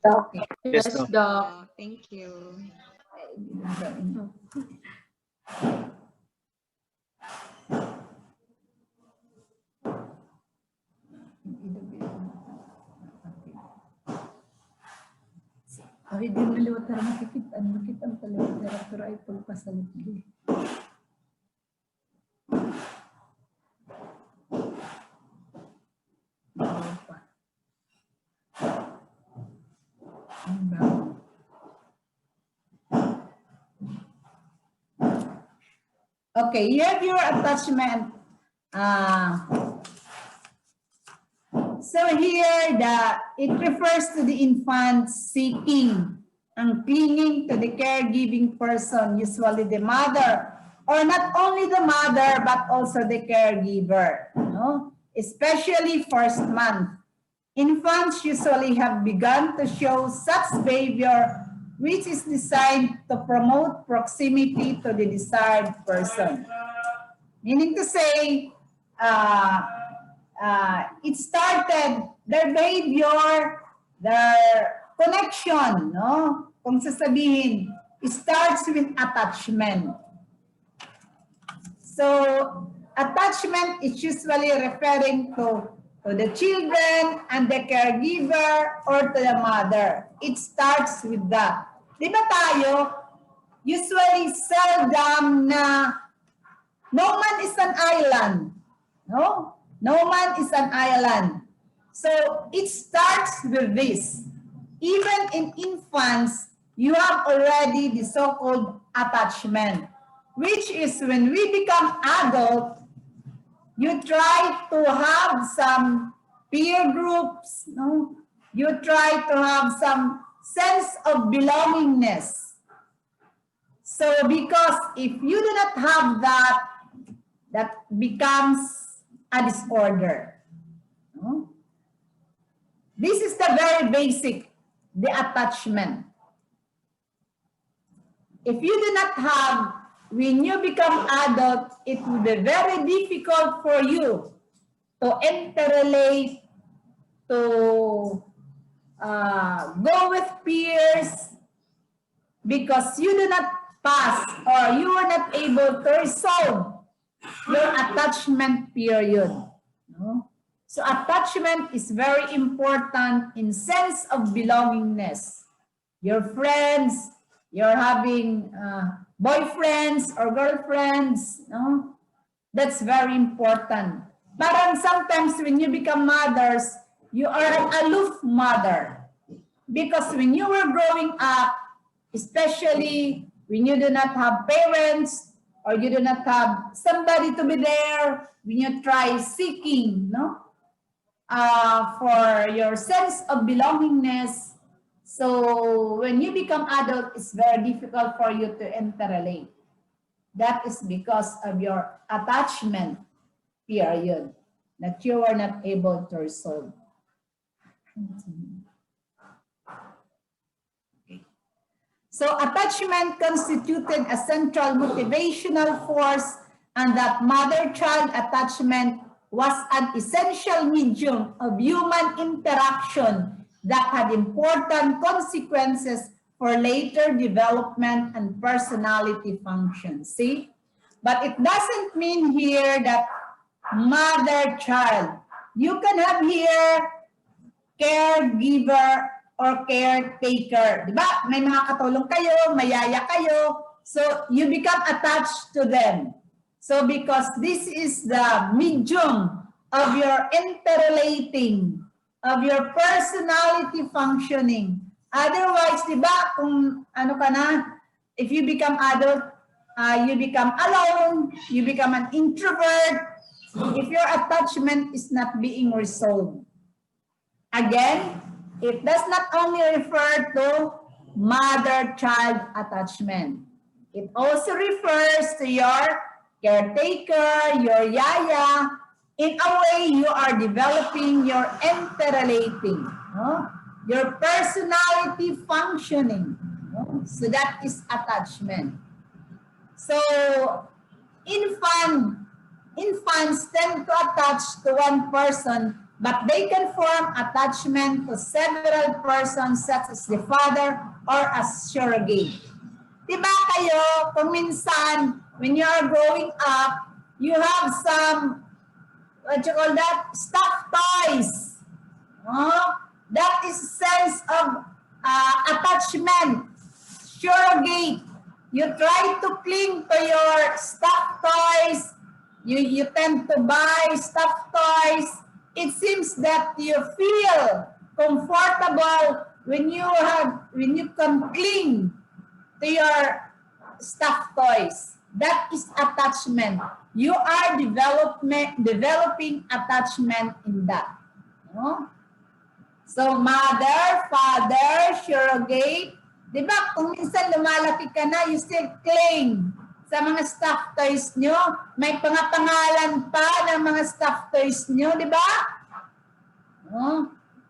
Doc. Yes, Yes, Doc. Doc. Thank you. Ay, di maliwat na makikita ang taliwat na pero ay pagpasalit di. Okay, you have your attachment. So here, it refers to the infant seeking and clinging to the caregiving person, usually the mother, or not only the mother, but also the caregiver, no? Especially first month. Infants usually have begun to show such behavior which is designed to promote proximity to the desired person. Meaning to say, it started their behavior, their connection, no? Kung sasabihin, it starts with attachment. So, attachment is usually referring to the children and the caregiver or to the mother. It starts with that. Di ba tayo, usually seldom na no man is an island, no? No man is an island. So it starts with this. Even in infants, you have already the so-called attachment, which is when we become adult, you try to have some peer groups, no? You try to have some sense of belongingness. So because if you do not have that, that becomes a disorder. No? This is the very basic, the attachment. If you do not have, when you become adult, it will be very difficult for you to interrelate, to go with peers, because you do not pass or you are not able to resolve your attachment period. No? So attachment is very important in sense of belongingness. Your friends, you're having boyfriends or girlfriends, no? That's very important. But sometimes when you become mothers, you are an aloof mother. Because when you were growing up, especially when you do not have parents or you do not have somebody to be there, when you try seeking, no? For your sense of belongingness. So when you become adult, it's very difficult for you to interrelate. That is because of your attachment period that you are not able to resolve. Okay. So attachment constituted a central motivational force, and that mother-child attachment was an essential medium of human interaction that had important consequences for later development and personality functions. See? But it doesn't mean here that mother-child. You can have here caregiver or caretaker. Diba? May mga katulong kayo, mayaya kayo. So you become attached to them. So because this is the medium of your interrelating, of your personality functioning. Otherwise, diba, kung ano ka na, if you become adult, you become alone, you become an introvert, if your attachment is not being resolved. Again, it does not only refer to mother-child attachment. It also refers to your caretaker, your yaya. In a way, you are developing your interrelating, no? Your personality functioning. No? So that is attachment. So infants tend to attach to one person but they can form attachment to several persons such as the father or a surrogate. Diba kayo, kung minsan, when you are growing up, you have some, what you call that, stuffed toys. That is sense of attachment, surrogate. You try to cling to your stuffed toys. You tend to buy stuffed toys. It seems that you feel comfortable when you can cling to your stuffed toys. That is attachment. You are developing attachment in that. So mother, father, surrogate. Diba, kung minsan lumalaki ka na, you still cling sa mga stuffed toys nyo. May pangalan pa ng mga stuffed toys nyo, diba?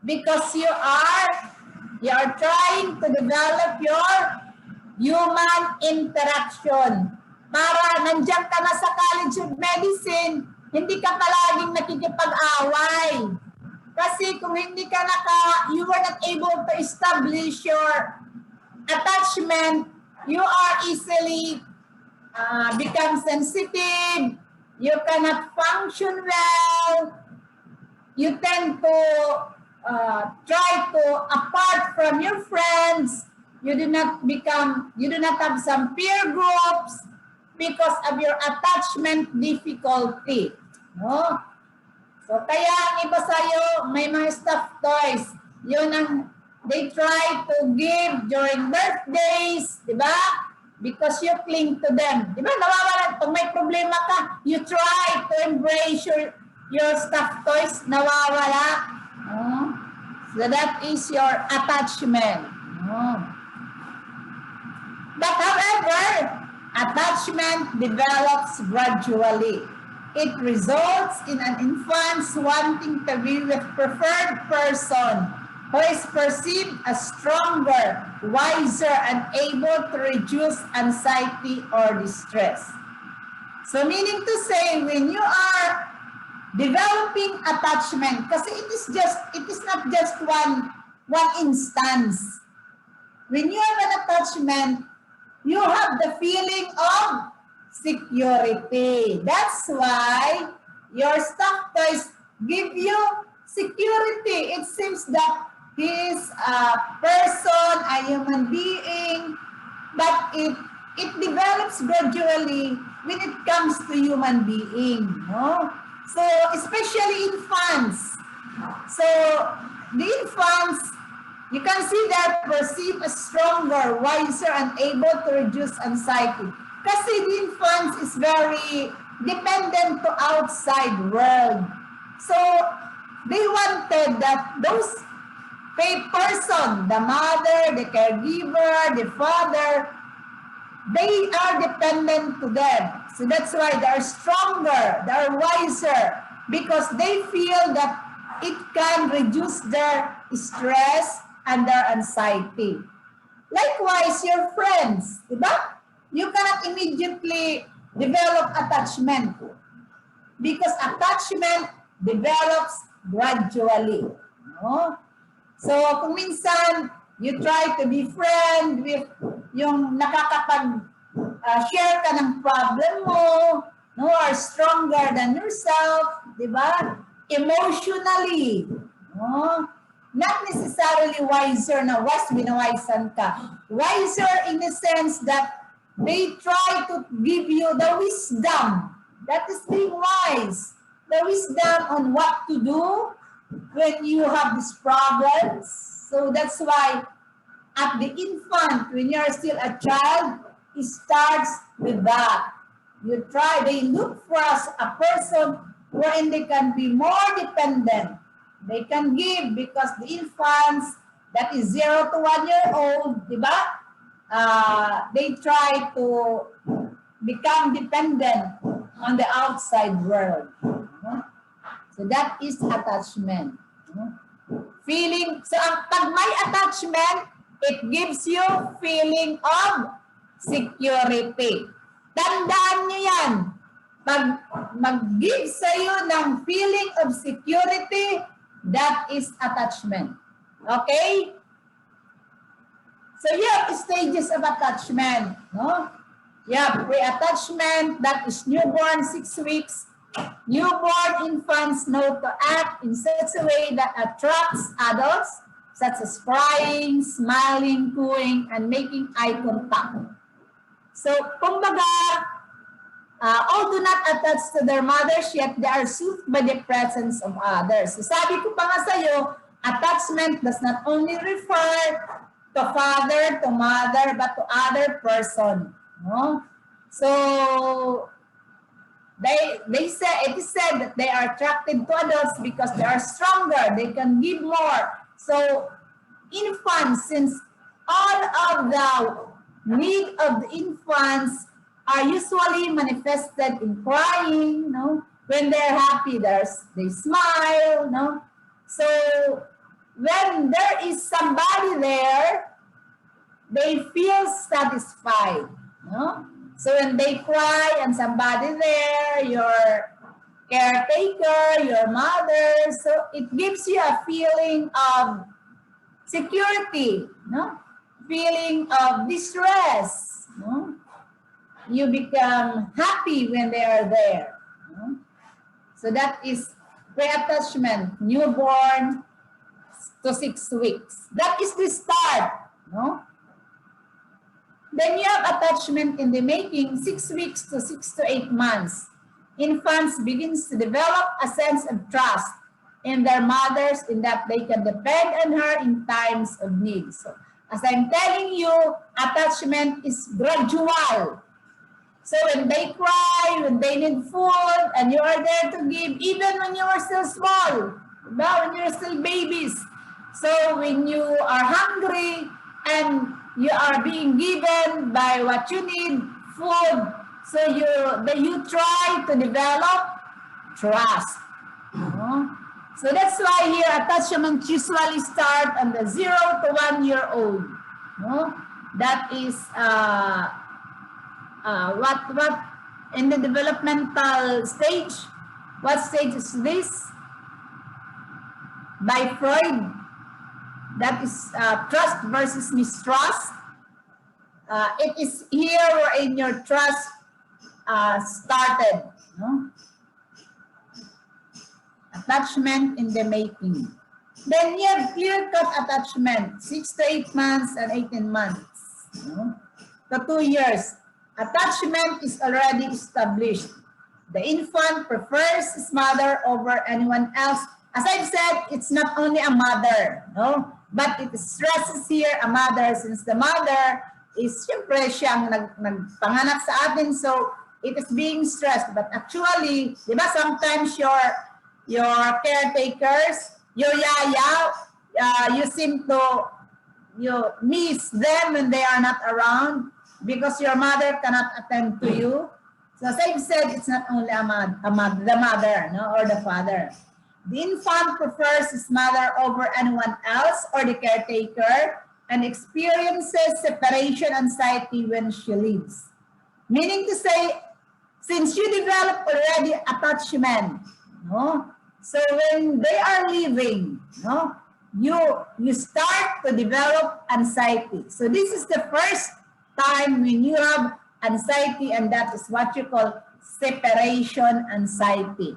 Because you are trying to develop your human interaction. Para nandiyan ka na sa College of Medicine, hindi ka palaging nakikipag-away. Kasi kung hindi ka you were not able to establish your attachment, you are easily become sensitive, you cannot function well, you tend to try to apart from your friends, you do not have some peer groups because of your attachment difficulty. So kaya ang iba sa'yo, may mga stuffed toys, yun ang they try to give during birthdays, di ba? Because you cling to them. Di ba? Nawawala. Pag may problema ka, you try to embrace your stuffed toys, nawawala. So that is your attachment. But however, attachment develops gradually. It results in an infant wanting to be with preferred person who is perceived as stronger, wiser, and able to reduce anxiety or distress. So meaning to say, when you are developing attachment, kasi it is not just one instance. When you have an attachment, you have the feeling of security. That's why your stuffed toys give you security. It seems that he is a person, a human being, but it develops gradually when it comes to human being. So especially infants. So the infants, you can see that perceived as stronger, wiser, and able to reduce anxiety. Kasi the infants is very dependent to outside world. So they wanted that those person, the mother, the caregiver, the father, they are dependent to them. So that's why they are stronger, they are wiser, because they feel that it can reduce their stress and their anxiety. Likewise, your friends, diba? You cannot immediately develop attachment because attachment develops gradually. So, kung minsan, you try to be friend with yung nakakapag-share ka ng problem mo, are stronger than yourself, di ba? Emotionally. Not necessarily wiser na binawisan ka. Wiser in the sense that they try to give you the wisdom. That is being wise. The wisdom on what to do when you have these problems. So that's why at the infant, when you're still a child, it starts with that. They look for a person wherein they can be more dependent. They can give because the infants that is 0 to 1 year old, diba? They try to become dependent on the outside world. So that is attachment. Feeling, so pag may attachment, it gives you feeling of security. Tandaan nyo yan. Pag mag-give sa'yo ng feeling of security, That is attachment. Okay? So you have stages of attachment. No? You have pre-attachment, that is newborn, 6 weeks. Newborn infants know to act in such a way that attracts adults, such as crying, smiling, cooing, and making eye contact. So, kumbaga, all do not attach to their mothers, yet they are soothed by the presence of others. So, sabi ko pa nga sa'yo, attachment does not only refer to father, to mother, but to other person. No? So, they say, it is said that they are attracted to adults because they are stronger, they can give more. So, infants, since all of the need of the infants are usually manifested in crying, no? When they're happy, they smile, no? So, when there is somebody there, they feel satisfied, no? So when they cry and somebody there, your caretaker, your mother, so it gives you a feeling of security, no? Feeling of distress, no? You become happy when they are there. No? So that is pre-attachment, newborn to 6 weeks. That is the start, no? Then you have attachment in the making, 6 weeks to 6 to 8 months. Infants begins to develop a sense of trust in their mothers in that they can depend on her in times of need. So, as I'm telling you, attachment is gradual. So when they cry, when they need food, and you are there to give, even when you are still small, when you're still babies. So when you are hungry and you are being given by what you need, food, so you try to develop trust. So that's why here attachment usually start on the 0 to 1 year old. That is what in the developmental stage. What stage is this? By Freud. That is trust versus mistrust. It is here wherein your trust started. Attachment in the making. Then you have clear-cut attachment, 6 to 8 months and 18 months. To 2 years. Attachment is already established. The infant prefers his mother over anyone else. As I've said, it's not only a mother, no? But it stresses here a mother, since the mother is siyempre siyang nagpanganak sa atin, so it is being stressed. But actually, di ba, sometimes your caretakers, your yaya, you seem to miss them when they are not around because your mother cannot attend to you. So as I've said, it's not only the mother, no, or the father. The infant prefers his mother over anyone else or the caretaker and experiences separation anxiety when she leaves. Meaning to say, since you develop already attachment, no? So when they are leaving, no, you start to develop anxiety. So this is the first time when you have anxiety, and that is what you call separation anxiety.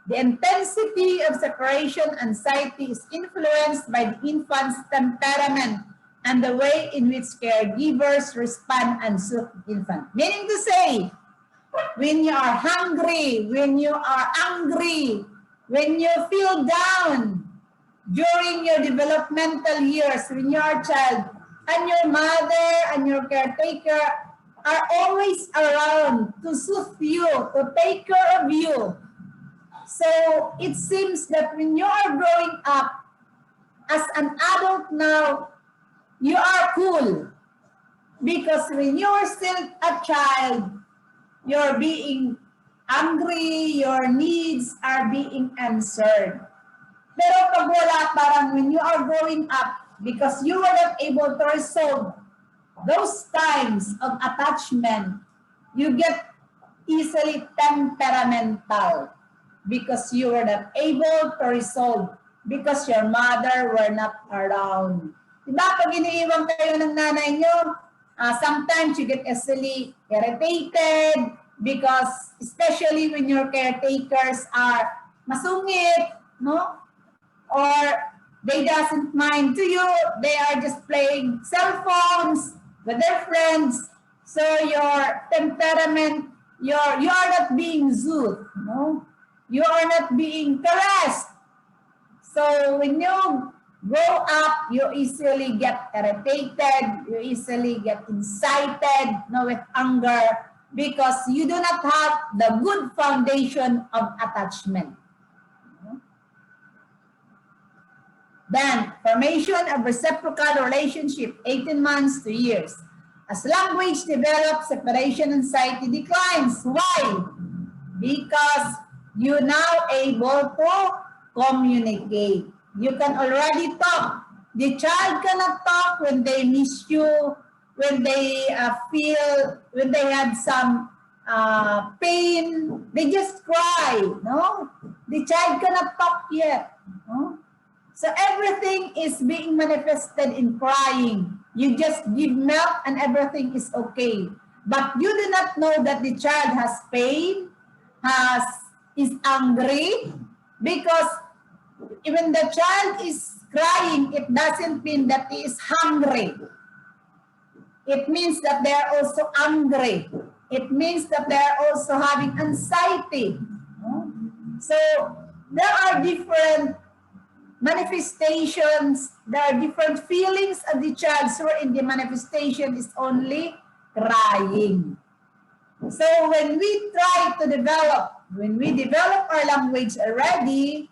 The intensity of separation anxiety is influenced by the infant's temperament and the way in which caregivers respond and soothe the infant. Meaning to say, when you are hungry, when you are angry, when you feel down during your developmental years, when you are a child, and your mother and your caretaker are always around to soothe you, to take care of you. So it seems that when you are growing up as an adult now, you are cool. Because when you are still a child, you're being angry, your needs are being answered. Pero pag wala, parang when you are growing up, because you were not able to resolve those times of attachment, you get easily temperamental because you were not able to resolve because your mother were not around. Diba, pag iniiwan kayo ng nanay nyo, sometimes you get easily irritated because especially when your caretakers are masungit, no? Or they doesn't mind to you, they are just playing cell phones with their friends. So your temperament, you are not being soothed, no? You are not being caressed. So when you grow up, you easily get irritated, you easily get incited, no, with anger because you do not have the good foundation of attachment. Then, formation of reciprocal relationship, 18 months to years. As language develops, separation anxiety declines. Why? Because you're now able to communicate. You can already talk. The child cannot talk when they miss you, when they when they had some pain, they just cry, no? The child cannot talk yet, no? So everything is being manifested in crying. You just give milk and everything is okay. But you do not know that the child has pain, is angry, because even the child is crying, it doesn't mean that he is hungry. It means that they are also angry. It means that they are also having anxiety. So there are different manifestations, there are different feelings of the child, so in the manifestation is only crying. So when we try to develop, when we develop our language already,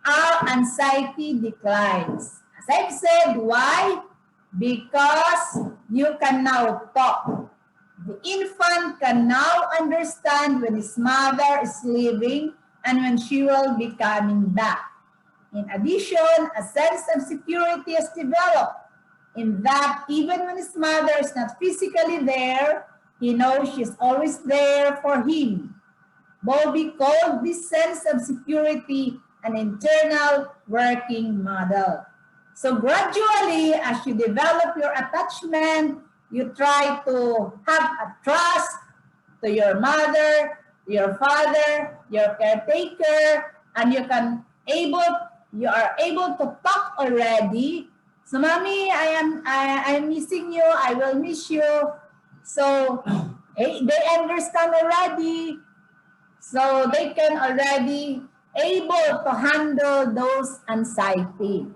our anxiety declines. As I've said, why? Because you can now talk. The infant can now understand when his mother is leaving and when she will be coming back. In addition, a sense of security is developed in that even when his mother is not physically there, he knows she's always there for him. Bowlby called this sense of security an internal working model. So gradually, as you develop your attachment, you try to have a trust to your mother, your father, your caretaker, and you are able to talk already. So, mommy, I'm missing you. I will miss you. So, they understand already. So, they can already able to handle those anxiety.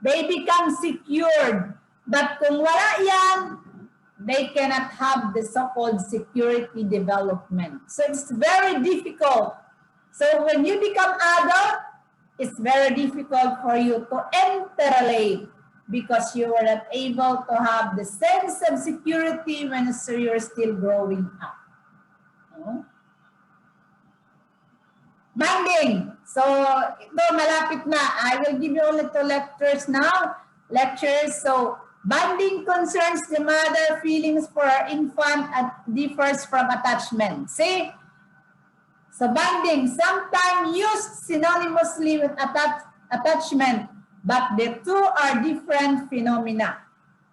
They become secured. But kung wala yan, they cannot have the so-called security development. So, it's very difficult. So, when you become adult, it's very difficult for you to interrelate because you were not able to have the sense of security when you're still growing up. Bonding. So, ito malapit na. I will give you only 2 lectures now. So, bonding concerns the mother feelings for her infant and differs from attachment. See? So bonding, sometimes used synonymously with attachment, but the two are different phenomena.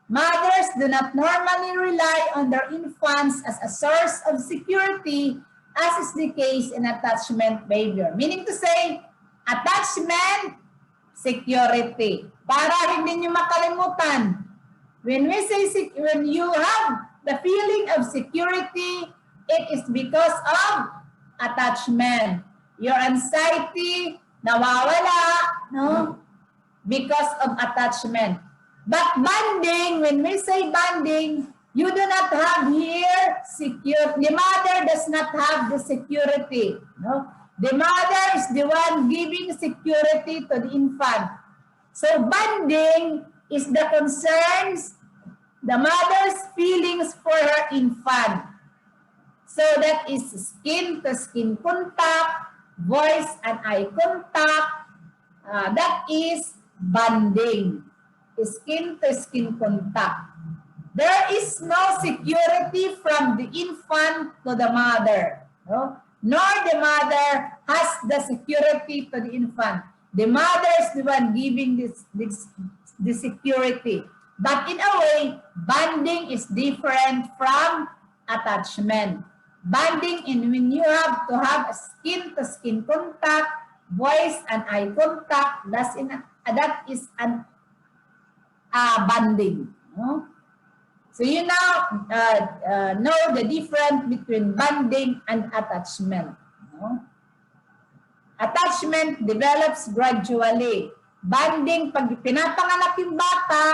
Mothers do not normally rely on their infants as a source of security, as is the case in attachment behavior. Meaning to say, attachment, security. Para hindi nyo makalimutan. When we say, when you have the feeling of security, it is because of attachment. Your anxiety, nawawala, no? Because of attachment. But bonding, when we say bonding, you do not have here secure. The mother does not have the security. No? The mother is the one giving security to the infant. So bonding is the concerns, the mother's feelings for her infant. So that is skin-to-skin contact, voice and eye contact. That is bonding, skin-to-skin contact. There is no security from the infant to the mother, no? Nor the mother has the security to the infant. The mother is the one giving the security. But in a way, bonding is different from attachment. Bonding in when you have to have a skin-to-skin contact, voice and eye contact, that is an bonding. No? So you now know the difference between bonding and attachment. No? Attachment develops gradually. Bonding, pag pinapanganak yung bata,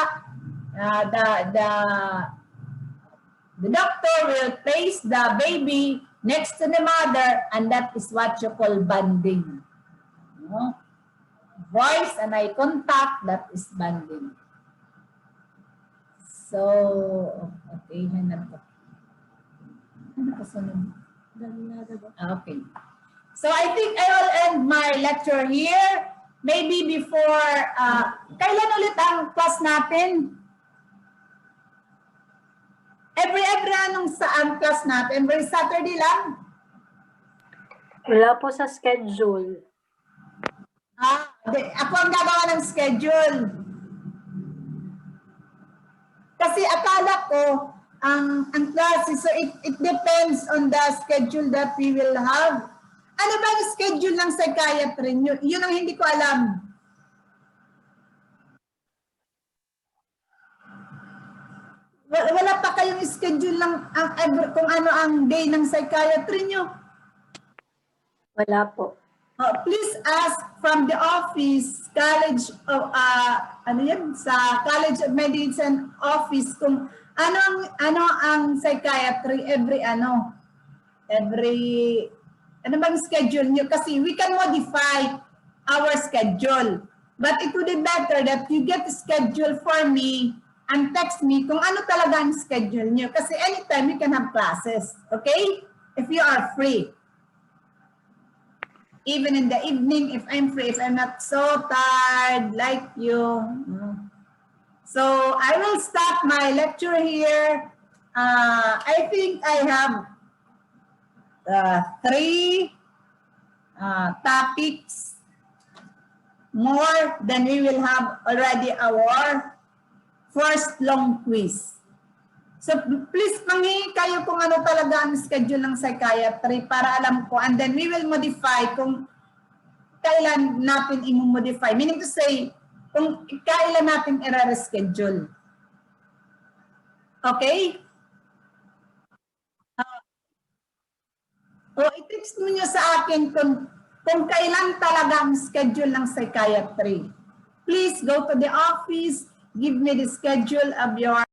the doctor will place the baby next to the mother, and that is what you call bonding. No? Voice and eye contact, that is bonding. So, okay, hanap ko. Ano ka sunod? Okay. So, I think I will end my lecture here. Maybe before, kailan ulit ang class natin? Every anong saan class natin? Every Saturday lang? Wala po sa schedule. Ako ang gagawa ng schedule. Kasi akala ko, ang classes, so it depends on the schedule that we will have. Ano ba yung schedule ng psychiatry? Yun ang hindi ko alam. Wala pa kayong schedule ng kung ano ang day ng psychiatry nyo? Wala po. Please ask from the office, College of, sa College of Medicine office kung ano ang psychiatry ano bang schedule nyo? Kasi we can modify our schedule. But it would be better that you get a schedule for me and text me kung ano talaga ang schedule nyo. Kasi anytime we can have classes. Okay? If you are free. Even in the evening, if I'm free, if I'm not so tired like you. So I will stop my lecture here. I think I have 3 topics more than we will have already our first long quiz. So please manghingi kayo kung ano talaga ang schedule ng psychiatry para alam ko, and then we will modify kung kailan natin i-modify. Meaning to say, kung kailan natin i-reschedule. Okay? O i-text mo nyo sa akin kung kailan talaga ang schedule ng psychiatry. Please go to the office, give me the schedule of your